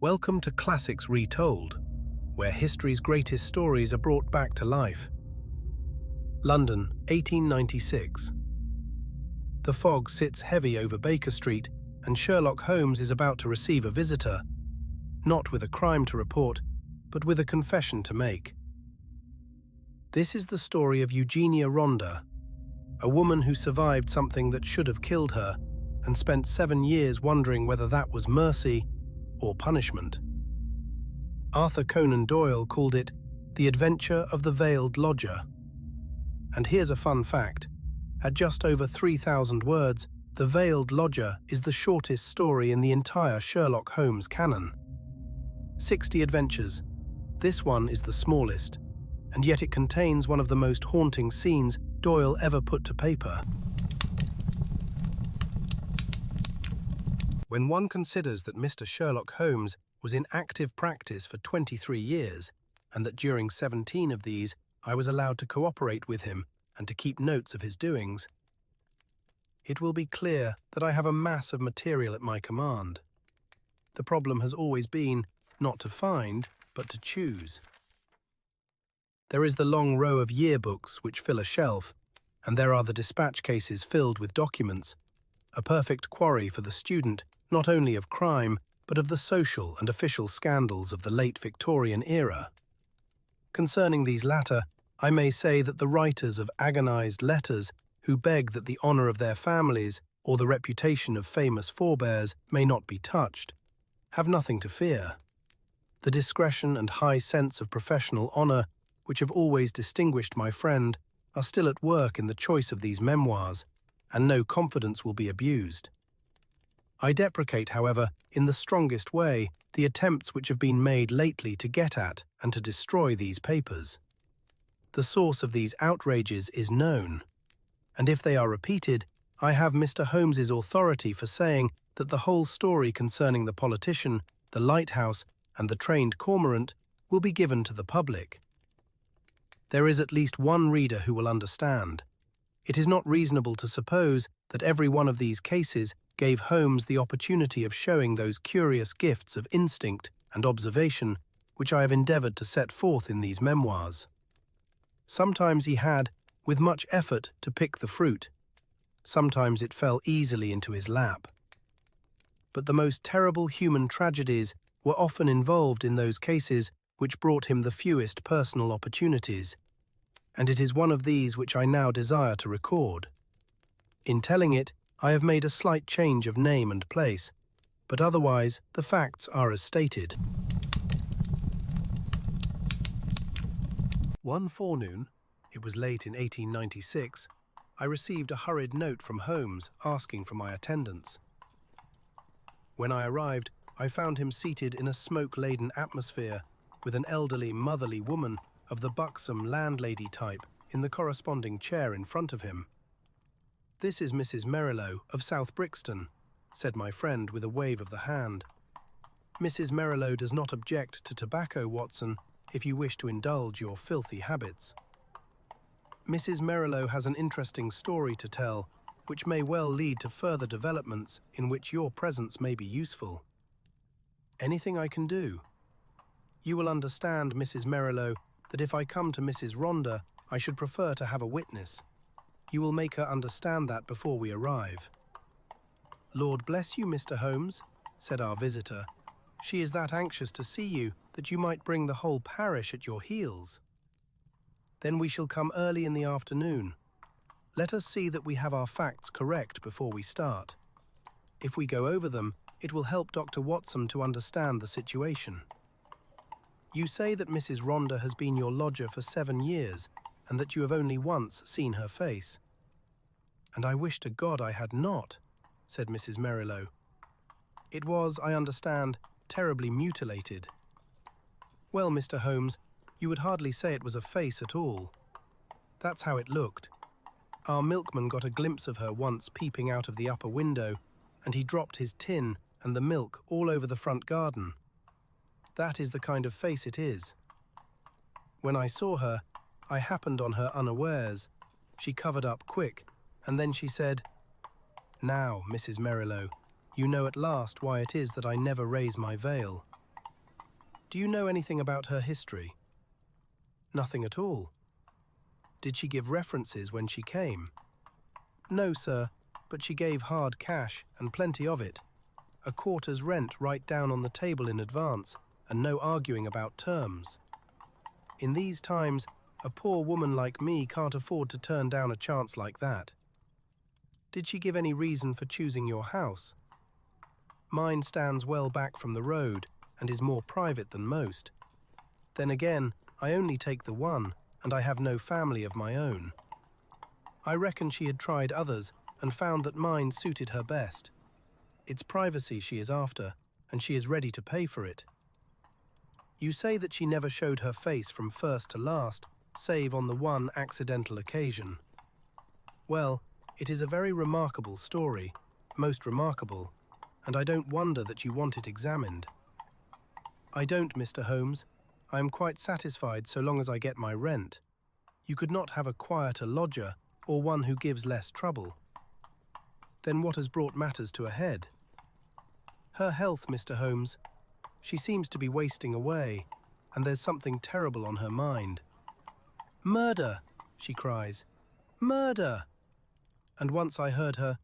Welcome to Classics Retold, where history's greatest stories are brought back to life. London, 1896. The fog sits heavy over Baker Street, and Sherlock Holmes is about to receive a visitor, not with a crime to report, but with a confession to make. This is the story of Eugenia Ronda, a woman who survived something that should have killed her and spent 7 years wondering whether that was mercy or punishment. Arthur Conan Doyle called it The Adventure of the Veiled Lodger. And here's a fun fact. At just over 3,000 words, The Veiled Lodger is the shortest story in the entire Sherlock Holmes canon. 60 adventures. This one is the smallest, and yet it contains one of the most haunting scenes Doyle ever put to paper. When one considers that Mr. Sherlock Holmes was in active practice for 23 years, and that during 17 of these I was allowed to cooperate with him and to keep notes of his doings, it will be clear that I have a mass of material at my command. The problem has always been not to find, but to choose. There is the long row of yearbooks which fill a shelf, and there are the dispatch cases filled with documents, a perfect quarry for the student not only of crime, but of the social and official scandals of the late Victorian era. Concerning these latter, I may say that the writers of agonized letters who beg that the honor of their families or the reputation of famous forebears may not be touched, have nothing to fear. The discretion and high sense of professional honor, which have always distinguished my friend, are still at work in the choice of these memoirs, and no confidence will be abused. I deprecate, however, in the strongest way, the attempts which have been made lately to get at and to destroy these papers. The source of these outrages is known, and if they are repeated, I have Mr. Holmes's authority for saying that the whole story concerning the politician, the lighthouse, and the trained cormorant will be given to the public. There is at least one reader who will understand. It is not reasonable to suppose that every one of these cases gave Holmes the opportunity of showing those curious gifts of instinct and observation which I have endeavored to set forth in these memoirs. Sometimes he had, with much effort, to pick the fruit. Sometimes it fell easily into his lap. But the most terrible human tragedies were often involved in those cases which brought him the fewest personal opportunities, and it is one of these which I now desire to record. In telling it, I have made a slight change of name and place, but otherwise the facts are as stated. One forenoon, it was late in 1896, I received a hurried note from Holmes asking for my attendance. When I arrived, I found him seated in a smoke-laden atmosphere with an elderly, motherly woman of the buxom landlady type in the corresponding chair in front of him. "This is Mrs. Merrilow of South Brixton," said my friend with a wave of the hand. "Mrs. Merrilow does not object to tobacco, Watson, if you wish to indulge your filthy habits. Mrs. Merrilow has an interesting story to tell, which may well lead to further developments in which your presence may be useful. Anything I can do? You will understand, Mrs. Merrilow, that if I come to Mrs. Ronda, I should prefer to have a witness. You will make her understand that before we arrive." "Lord bless you, Mr. Holmes," said our visitor. "She is that anxious to see you that you might bring the whole parish at your heels." "Then we shall come early in the afternoon. Let us see that we have our facts correct before we start. If we go over them, it will help Dr. Watson to understand the situation. You say that Mrs. Ronda has been your lodger for 7 years, and that you have only once seen her face." "And I wish to God I had not," said Mrs. Merrilow. "It was, I understand, terribly mutilated." "Well, Mr. Holmes, you would hardly say it was a face at all. That's how it looked. Our milkman got a glimpse of her once peeping out of the upper window, and he dropped his tin and the milk all over the front garden. That is the kind of face it is. When I saw her, I happened on her unawares. She covered up quick, and then she said, 'Now, Mrs. Merrilow, you know at last why it is that I never raise my veil. Do you know anything about her history? Nothing at all. Did she give references when she came? No, sir, but she gave hard cash, and plenty of it. A quarter's rent right down on the table in advance, and no arguing about terms. In these times, a poor woman like me can't afford to turn down a chance like that. Did she give any reason for choosing your house? Mine stands well back from the road and is more private than most. Then again, I only take the one, and I have no family of my own. I reckon she had tried others and found that mine suited her best. It's privacy she is after, and she is ready to pay for it. You say that she never showed her face from first to last, save on the one accidental occasion. Well, it is a very remarkable story, most remarkable, and I don't wonder that you want it examined. I don't, Mr. Holmes. I am quite satisfied so long as I get my rent. You could not have a quieter lodger, or one who gives less trouble. Then what has brought matters to a head? Her health, Mr. Holmes. She seems to be wasting away, and there's something terrible on her mind. Murder, she cries. Murder! And once I heard her,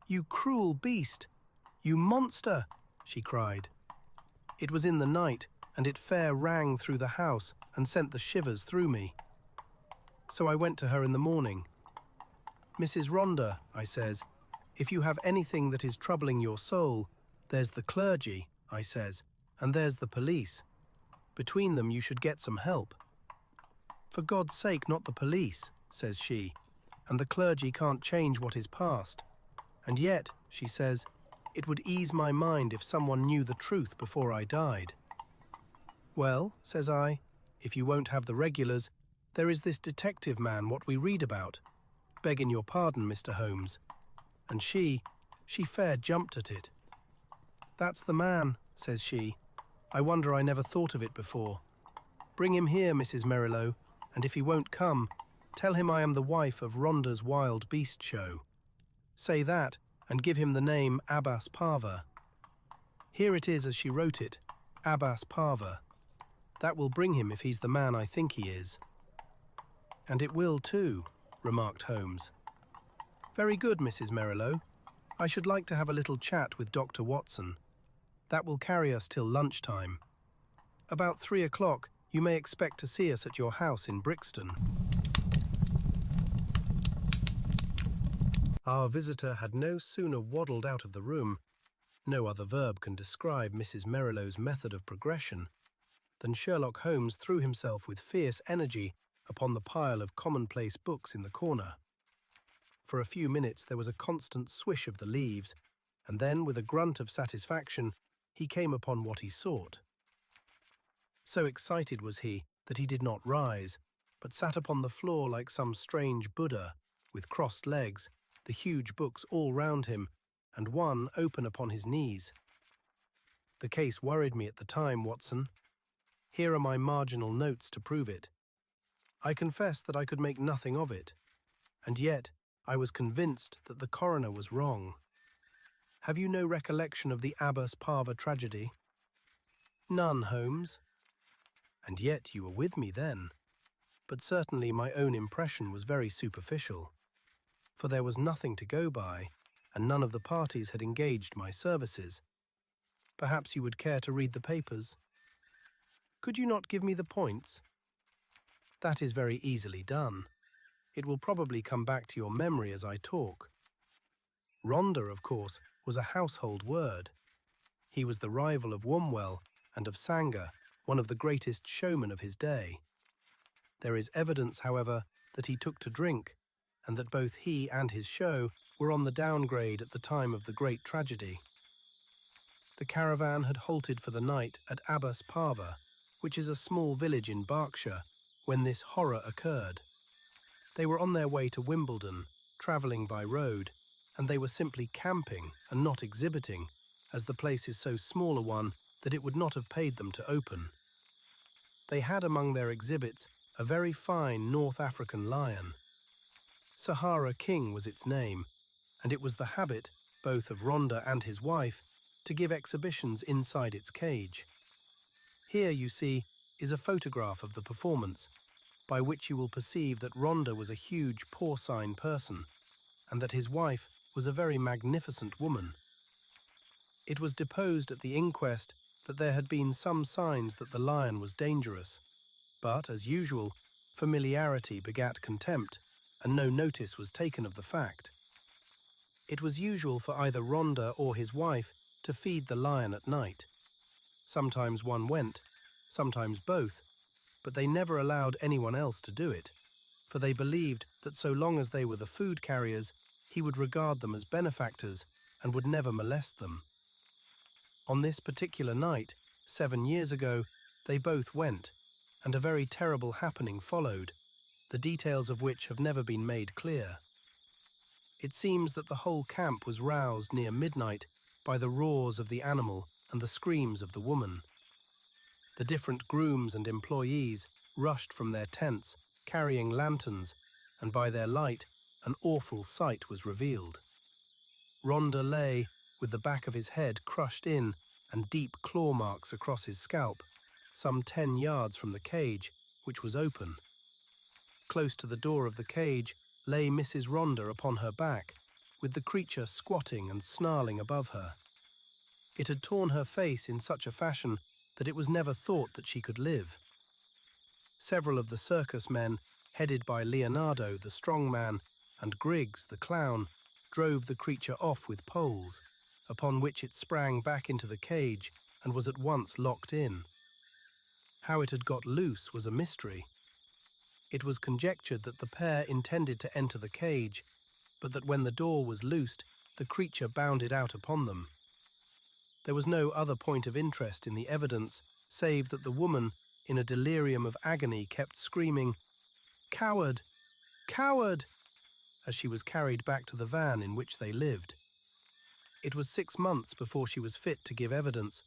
"You cruel beast! You monster!" she cried. It was in the night, and it fair rang through the house and sent the shivers through me. So I went to her in the morning. "Mrs. Rhonda," I says, "if you have anything that is troubling your soul, there's the clergy," I says, "and there's the police. Between them you should get some help." "For God's sake, not the police," says she, "and the clergy can't change what is past. And yet," she says, "it would ease my mind if someone knew the truth before I died." "Well," says I, "if you won't have the regulars, there is this detective man what we read about. Begging your pardon, Mr. Holmes." And she fair jumped at it. "That's the man," says she. "I wonder I never thought of it before. Bring him here, Mrs. Merrilow, and if he won't come, tell him I am the wife of Rhonda's Wild Beast Show. Say that, and give him the name Abbas Parva. Here it is as she wrote it, Abbas Parva. That will bring him if he's the man I think he is." "And it will too," remarked Holmes. "Very good, Mrs. Merrilow. I should like to have a little chat with Dr. Watson. That will carry us till lunchtime. About 3 o'clock, you may expect to see us at your house in Brixton." Our visitor had no sooner waddled out of the room, no other verb can describe Mrs. Merrilow's method of progression, than Sherlock Holmes threw himself with fierce energy upon the pile of commonplace books in the corner. For a few minutes there was a constant swish of the leaves, and then, with a grunt of satisfaction, he came upon what he sought. So excited was he that he did not rise, but sat upon the floor like some strange Buddha, with crossed legs, the huge books all round him, and one open upon his knees. The case worried me at the time, Watson. Here are my marginal notes to prove it. I confess that I could make nothing of it, and yet I was convinced that the coroner was wrong. Have you no recollection of the Abbas Parva tragedy? None, Holmes. And yet you were with me then. But certainly my own impression was very superficial, for there was nothing to go by, and none of the parties had engaged my services. Perhaps you would care to read the papers? Could you not give me the points? That is very easily done. It will probably come back to your memory as I talk. Rhonda, of course, was a household word. He was the rival of Wombwell and of Sanger, one of the greatest showmen of his day. There is evidence, however, that he took to drink, and that both he and his show were on the downgrade at the time of the great tragedy. The caravan had halted for the night at Abbas Parva, which is a small village in Berkshire, when this horror occurred. They were on their way to Wimbledon, travelling by road, and they were simply camping and not exhibiting, as the place is so small a one that it would not have paid them to open. They had among their exhibits a very fine North African lion. Sahara King was its name, and it was the habit, both of Rhonda and his wife, to give exhibitions inside its cage. Here, you see, is a photograph of the performance, by which you will perceive that Rhonda was a huge porcine person, and that his wife was a very magnificent woman. It was deposed at the inquest that there had been some signs that the lion was dangerous, but, as usual, familiarity begat contempt, and no notice was taken of the fact. It was usual for either Rhonda or his wife to feed the lion at night. Sometimes one went, sometimes both, but they never allowed anyone else to do it, for they believed that so long as they were the food carriers, he would regard them as benefactors and would never molest them. On this particular night, 7 years ago, they both went, and a very terrible happening followed, the details of which have never been made clear. It seems that the whole camp was roused near midnight by the roars of the animal and the screams of the woman. The different grooms and employees rushed from their tents, carrying lanterns, and by their light an awful sight was revealed. Rhonda lay, with the back of his head crushed in and deep claw marks across his scalp, some 10 yards from the cage, which was open. Close to the door of the cage lay Mrs. Rhonda upon her back, with the creature squatting and snarling above her. It had torn her face in such a fashion that it was never thought that she could live. Several of the circus men, headed by Leonardo, the strong man, and Griggs, the clown, drove the creature off with poles, upon which it sprang back into the cage and was at once locked in. How it had got loose was a mystery. It was conjectured that the pair intended to enter the cage, but that when the door was loosed, the creature bounded out upon them. There was no other point of interest in the evidence, save that the woman, in a delirium of agony, kept screaming, "Coward! Coward!" as she was carried back to the van in which they lived. It was 6 months before she was fit to give evidence,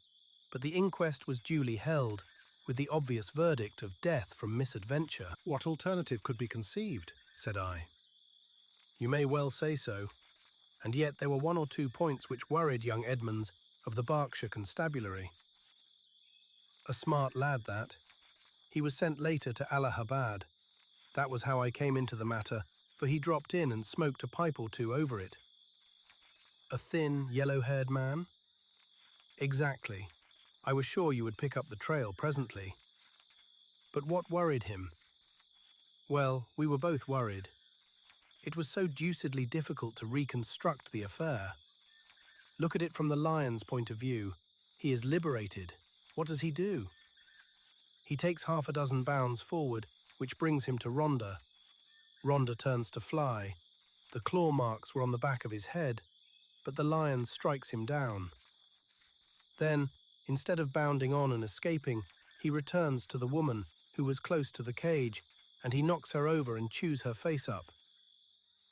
but the inquest was duly held, with the obvious verdict of death from misadventure. "What alternative could be conceived?" said I. You may well say so, and yet there were 1 or 2 points which worried young Edmonds of the Berkshire Constabulary. A smart lad, that. He was sent later to Allahabad. That was how I came into the matter, for he dropped in and smoked a pipe or 2 over it. A thin, yellow-haired man? Exactly. I was sure you would pick up the trail presently. But what worried him? Well, we were both worried. It was so deucedly difficult to reconstruct the affair. Look at it from the lion's point of view. He is liberated. What does he do? He takes 6 bounds forward, which brings him to Rhonda. Rhonda turns to fly. The claw marks were on the back of his head, but the lion strikes him down. Then, instead of bounding on and escaping, he returns to the woman, who was close to the cage, and he knocks her over and chews her face up.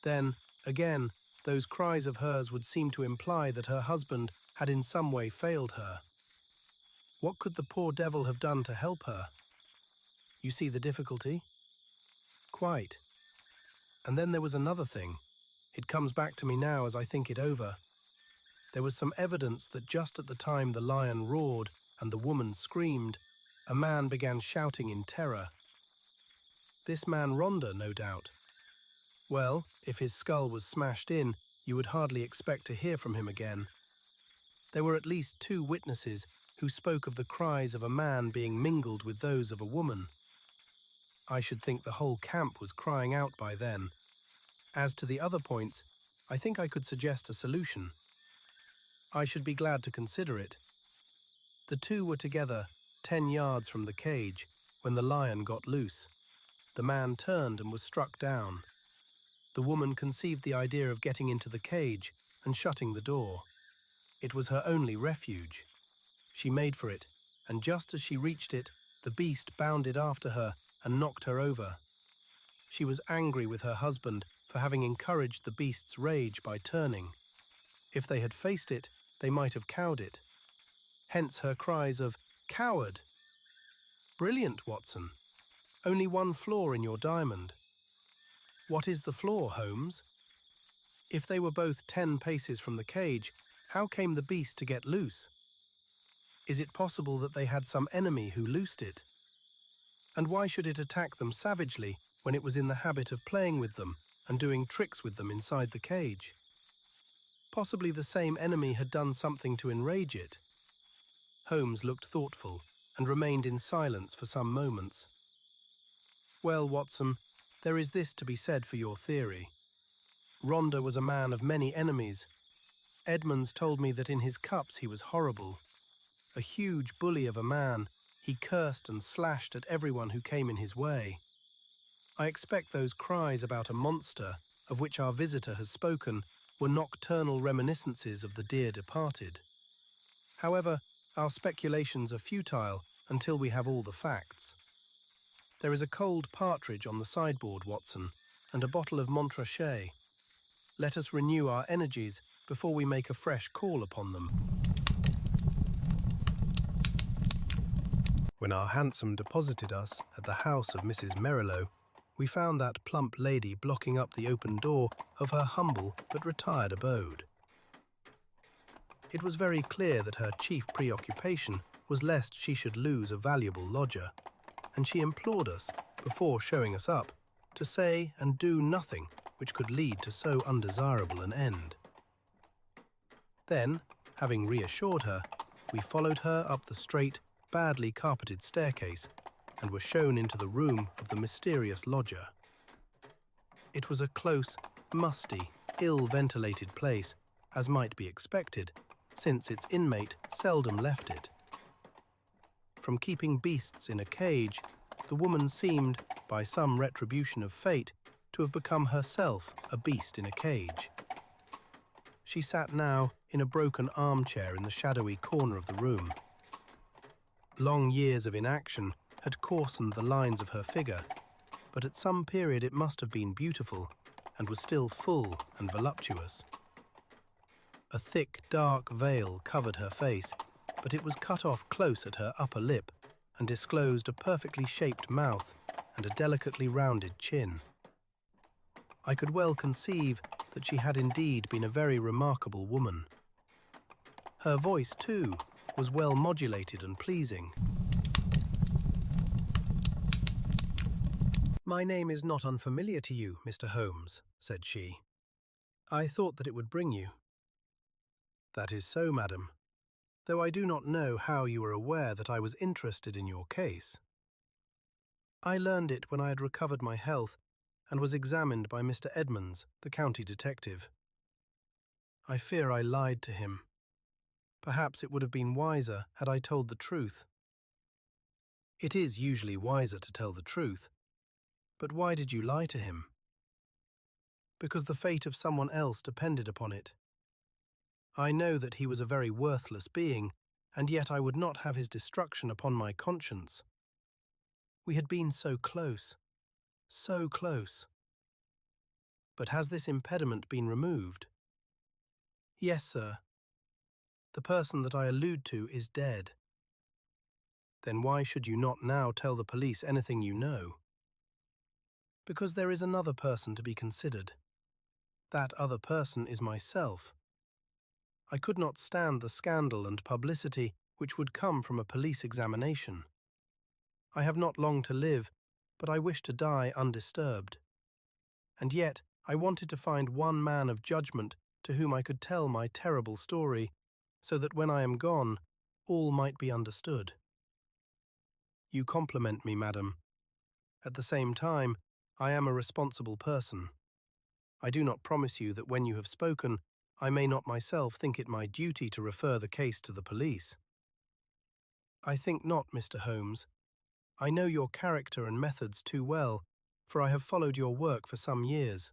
Then, again, those cries of hers would seem to imply that her husband had in some way failed her. What could the poor devil have done to help her? You see the difficulty? Quite. And then there was another thing. It comes back to me now as I think it over. There was some evidence that just at the time the lion roared and the woman screamed, a man began shouting in terror. This man Rhonda, no doubt. Well, if his skull was smashed in, you would hardly expect to hear from him again. There were at least 2 witnesses who spoke of the cries of a man being mingled with those of a woman. I should think the whole camp was crying out by then. As to the other points, I think I could suggest a solution. I should be glad to consider it. The 2 were together, 10 yards from the cage, when the lion got loose. The man turned and was struck down. The woman conceived the idea of getting into the cage and shutting the door. It was her only refuge. She made for it, and just as she reached it, the beast bounded after her and knocked her over. She was angry with her husband for having encouraged the beast's rage by turning. If they had faced it, they might have cowed it. Hence her cries of, "Coward!" Brilliant, Watson. Only 1 flaw in your diamond. What is the flaw, Holmes? If they were both 10 paces from the cage, how came the beast to get loose? Is it possible that they had some enemy who loosed it? And why should it attack them savagely when it was in the habit of playing with them and doing tricks with them inside the cage? Possibly the same enemy had done something to enrage it. Holmes looked thoughtful and remained in silence for some moments. Well, Watson, there is this to be said for your theory. Rhonda was a man of many enemies. Edmonds told me that in his cups he was horrible. A huge bully of a man, he cursed and slashed at everyone who came in his way. I expect those cries about a monster, of which our visitor has spoken, were nocturnal reminiscences of the dear departed. However, our speculations are futile until we have all the facts. There is a cold partridge on the sideboard, Watson, and a bottle of Montrachet. Let us renew our energies before we make a fresh call upon them. When our hansom deposited us at the house of Mrs. Merrilow, we found that plump lady blocking up the open door of her humble but retired abode. It was very clear that her chief preoccupation was lest she should lose a valuable lodger, and she implored us, before showing us up, to say and do nothing which could lead to so undesirable an end. Then, having reassured her, we followed her up the straight, badly carpeted staircase and were shown into the room of the mysterious lodger. It was a close, musty, ill-ventilated place, as might be expected, since its inmate seldom left it. From keeping beasts in a cage, the woman seemed, by some retribution of fate, to have become herself a beast in a cage. She sat now in a broken armchair in the shadowy corner of the room. Long years of inaction had coarsened the lines of her figure, but at some period it must have been beautiful, and was still full and voluptuous. A thick, dark veil covered her face, but it was cut off close at her upper lip, and disclosed a perfectly shaped mouth and a delicately rounded chin. I could well conceive that she had indeed been a very remarkable woman. Her voice, too, was well modulated and pleasing. "My name is not unfamiliar to you, Mr. Holmes," said she. "I thought that it would bring you." "That is so, madam, though I do not know how you are aware that I was interested in your case." "I learned it when I had recovered my health and was examined by Mr. Edmonds, the county detective. I fear I lied to him. Perhaps it would have been wiser had I told the truth." "It is usually wiser to tell the truth. But why did you lie to him?" "Because the fate of someone else depended upon it. I know that he was a very worthless being, and yet I would not have his destruction upon my conscience. We had been so close, so close." "But has this impediment been removed?" "Yes, sir. The person that I allude to is dead." "Then why should you not now tell the police anything you know?" "Because there is another person to be considered. That other person is myself. I could not stand the scandal and publicity which would come from a police examination. I have not long to live, but I wish to die undisturbed. And yet I wanted to find one man of judgment to whom I could tell my terrible story, so that when I am gone, all might be understood." "You compliment me, madam. At the same time, I am a responsible person. I do not promise you that when you have spoken, I may not myself think it my duty to refer the case to the police." "I think not, Mr. Holmes. I know your character and methods too well, for I have followed your work for some years.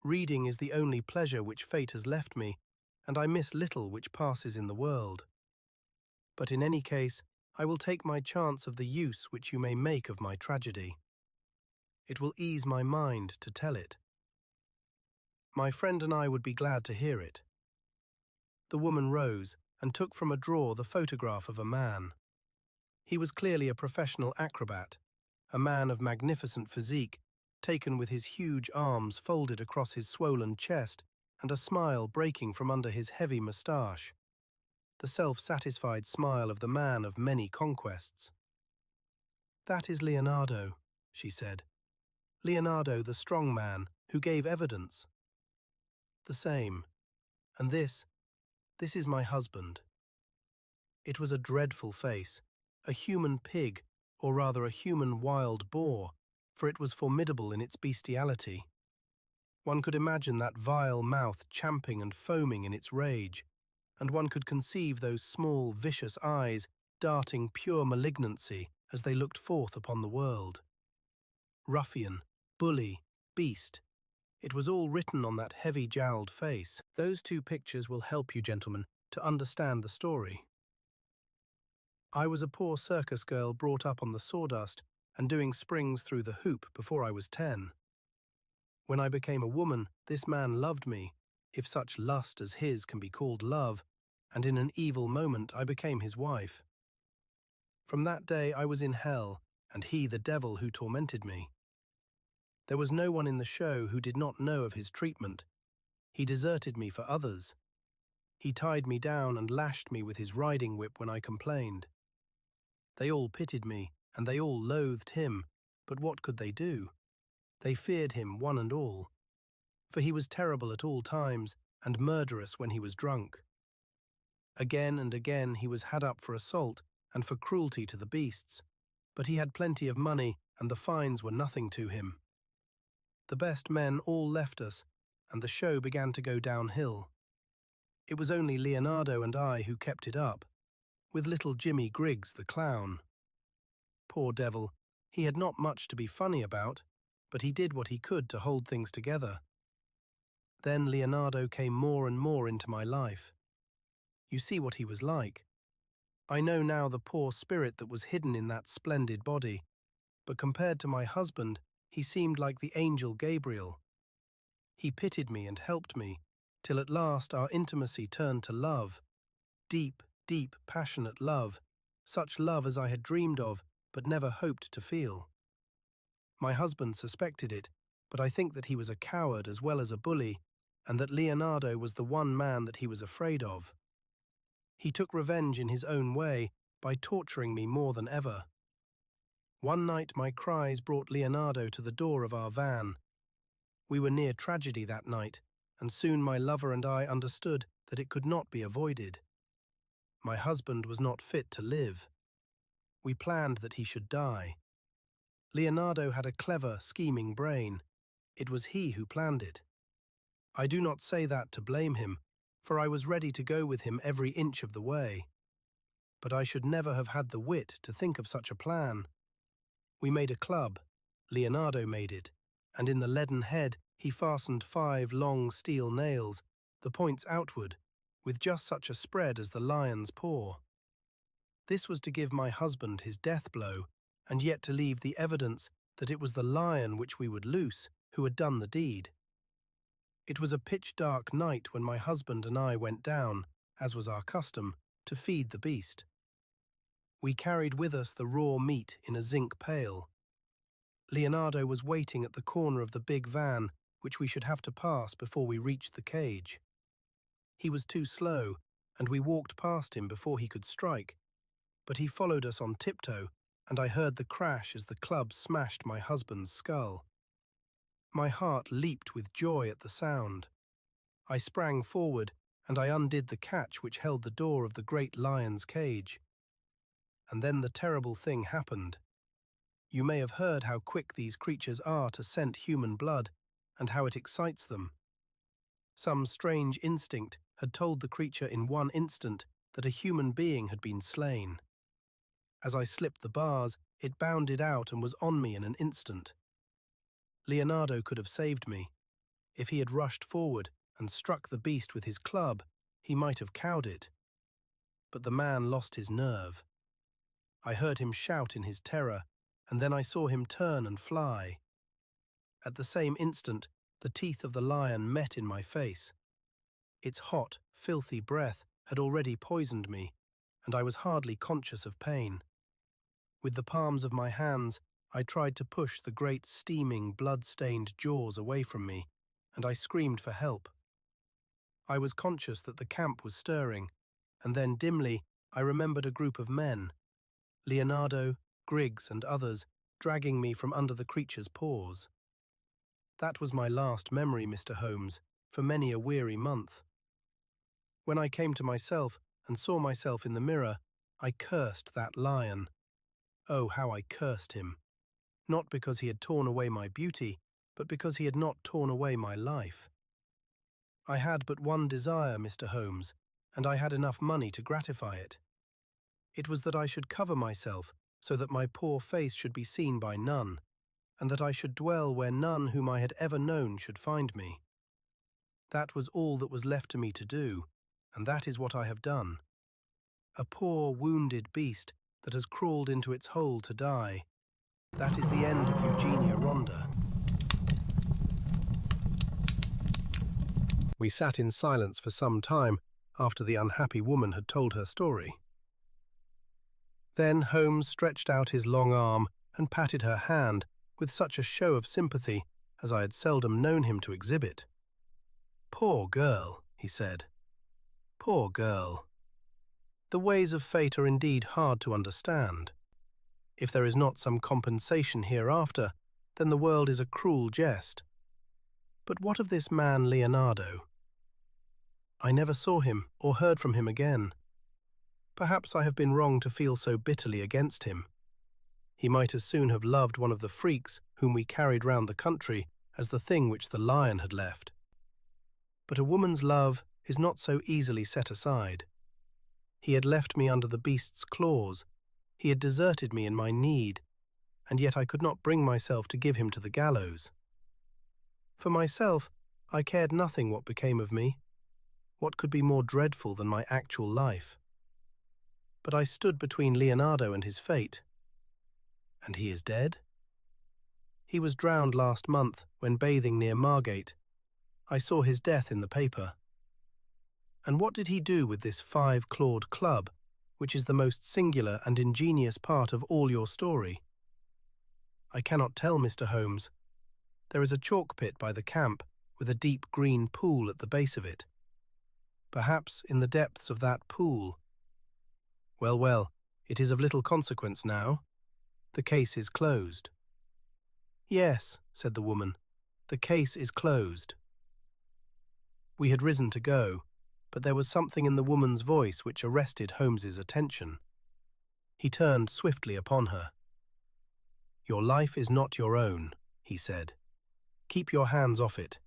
Reading is the only pleasure which fate has left me, and I miss little which passes in the world. But in any case, I will take my chance of the use which you may make of my tragedy. It will ease my mind to tell it. My friend and I would be glad to hear it." The woman rose and took from a drawer the photograph of a man. He was clearly a professional acrobat, a man of magnificent physique, taken with his huge arms folded across his swollen chest and a smile breaking from under his heavy moustache. the self-satisfied smile of the man of many conquests. "That is Leonardo," she said. "Leonardo, the strong man, who gave evidence." "The same. And this is my husband." It was a dreadful face, a human pig, or rather a human wild boar, for it was formidable in its bestiality. One could imagine that vile mouth champing and foaming in its rage, and one could conceive those small, vicious eyes darting pure malignancy as they looked forth upon the world. Ruffian, bully, beast, it was all written on that heavy-jowled face. Those two pictures will help you, gentlemen, to understand the story. I was a poor circus girl brought up on the sawdust and doing springs through the hoop before I was 10. When I became a woman, this man loved me, if such lust as his can be called love, and in an evil moment I became his wife. From that day I was in hell, and he the devil who tormented me. There was no one in the show who did not know of his treatment. He deserted me for others. He tied me down and lashed me with his riding whip when I complained. They all pitied me, and they all loathed him, but what could they do? They feared him, one and all, for he was terrible at all times and murderous when he was drunk. Again and again he was had up for assault and for cruelty to the beasts, but he had plenty of money and the fines were nothing to him. The best men all left us, and the show began to go downhill. It was only Leonardo and I who kept it up, with little Jimmy Griggs the clown. Poor devil, he had not much to be funny about, but he did what he could to hold things together. Then Leonardo came more and more into my life. You see what he was like. I know now the poor spirit that was hidden in that splendid body, but compared to my husband, he seemed like the angel Gabriel. He pitied me and helped me, till at last our intimacy turned to love, deep, deep, passionate love, such love as I had dreamed of but never hoped to feel. My husband suspected it, but I think that he was a coward as well as a bully, and that Leonardo was the one man that he was afraid of. He took revenge in his own way by torturing me more than ever. One night my cries brought Leonardo to the door of our van. We were near tragedy that night, and soon my lover and I understood that it could not be avoided. My husband was not fit to live. We planned that he should die. Leonardo had a clever, scheming brain. It was he who planned it. I do not say that to blame him, for I was ready to go with him every inch of the way. But I should never have had the wit to think of such a plan. We made a club, Leonardo made it, and in the leaden head he fastened 5 long steel nails, the points outward, with just such a spread as the lion's paw. This was to give my husband his death blow, and yet to leave the evidence that it was the lion which we would loose who had done the deed. It was a pitch-dark night when my husband and I went down, as was our custom, to feed the beast. We carried with us the raw meat in a zinc pail. Leonardo was waiting at the corner of the big van, which we should have to pass before we reached the cage. He was too slow, and we walked past him before he could strike, but he followed us on tiptoe, and I heard the crash as the club smashed my husband's skull. My heart leaped with joy at the sound. I sprang forward, and I undid the catch which held the door of the great lion's cage. And then the terrible thing happened. You may have heard how quick these creatures are to scent human blood, and how it excites them. Some strange instinct had told the creature in one instant that a human being had been slain. As I slipped the bars, it bounded out and was on me in an instant. Leonardo could have saved me. If he had rushed forward and struck the beast with his club, he might have cowed it. But the man lost his nerve. I heard him shout in his terror, and then I saw him turn and fly. At the same instant, the teeth of the lion met in my face. Its hot, filthy breath had already poisoned me, and I was hardly conscious of pain. With the palms of my hands, I tried to push the great steaming, blood-stained jaws away from me, and I screamed for help. I was conscious that the camp was stirring, and then dimly I remembered a group of men, Leonardo, Griggs and others, dragging me from under the creature's paws. That was my last memory, Mr. Holmes, for many a weary month. When I came to myself and saw myself in the mirror, I cursed that lion. Oh, how I cursed him! Not because he had torn away my beauty, but because he had not torn away my life. I had but one desire, Mr. Holmes, and I had enough money to gratify it. It was that I should cover myself so that my poor face should be seen by none, and that I should dwell where none whom I had ever known should find me. That was all that was left to me to do, and that is what I have done. A poor, wounded beast that has crawled into its hole to die. That is the end of Eugenia Ronda. We sat in silence for some time after the unhappy woman had told her story. Then Holmes stretched out his long arm and patted her hand with such a show of sympathy as I had seldom known him to exhibit. "Poor girl," he said. "Poor girl. The ways of fate are indeed hard to understand. If there is not some compensation hereafter, then the world is a cruel jest. But what of this man Leonardo? I never saw him or heard from him again. Perhaps I have been wrong to feel so bitterly against him. He might as soon have loved one of the freaks whom we carried round the country as the thing which the lion had left. But a woman's love is not so easily set aside. He had left me under the beast's claws. He had deserted me in my need, and yet I could not bring myself to give him to the gallows. For myself, I cared nothing what became of me. What could be more dreadful than my actual life? But I stood between Leonardo and his fate. And he is dead? He was drowned last month when bathing near Margate. I saw his death in the paper. And what did he do with this 5-clawed club, which is the most singular and ingenious part of all your story? I cannot tell, Mr. Holmes. There is a chalk pit by the camp with a deep green pool at the base of it. Perhaps in the depths of that pool. Well, it is of little consequence now. The case is closed. Yes, said the woman, the case is closed. We had risen to go, but there was something in the woman's voice which arrested Holmes's attention. He turned swiftly upon her. Your life is not your own, he said. Keep your hands off it.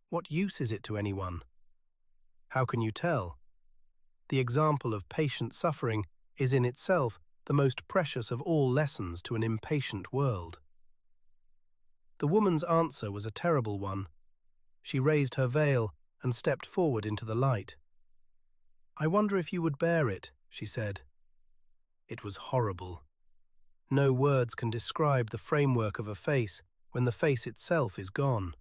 What use is it to anyone? How can you tell? The example of patient suffering is in itself the most precious of all lessons to an impatient world. The woman's answer was a terrible one. She raised her veil and stepped forward into the light. I wonder if you would bear it, she said. It was horrible. No words can describe the framework of a face when the face itself is gone.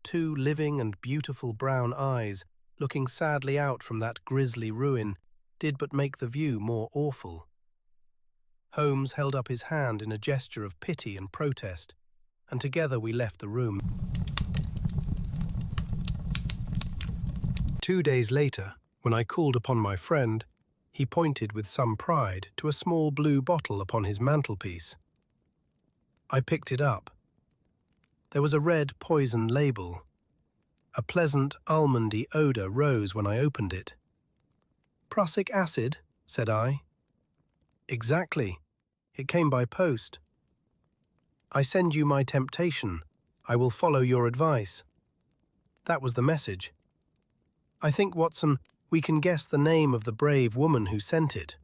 2 living and beautiful brown eyes, looking sadly out from that grisly ruin, did but make the view more awful. Holmes held up his hand in a gesture of pity and protest, and together we left the room. 2 days later, when I called upon my friend, he pointed with some pride to a small blue bottle upon his mantelpiece. I picked it up. There was a red poison label. A pleasant, almondy odour rose when I opened it. Prussic acid, said I. Exactly. It came by post. I send you my temptation. I will follow your advice. That was the message. I think, Watson, we can guess the name of the brave woman who sent it.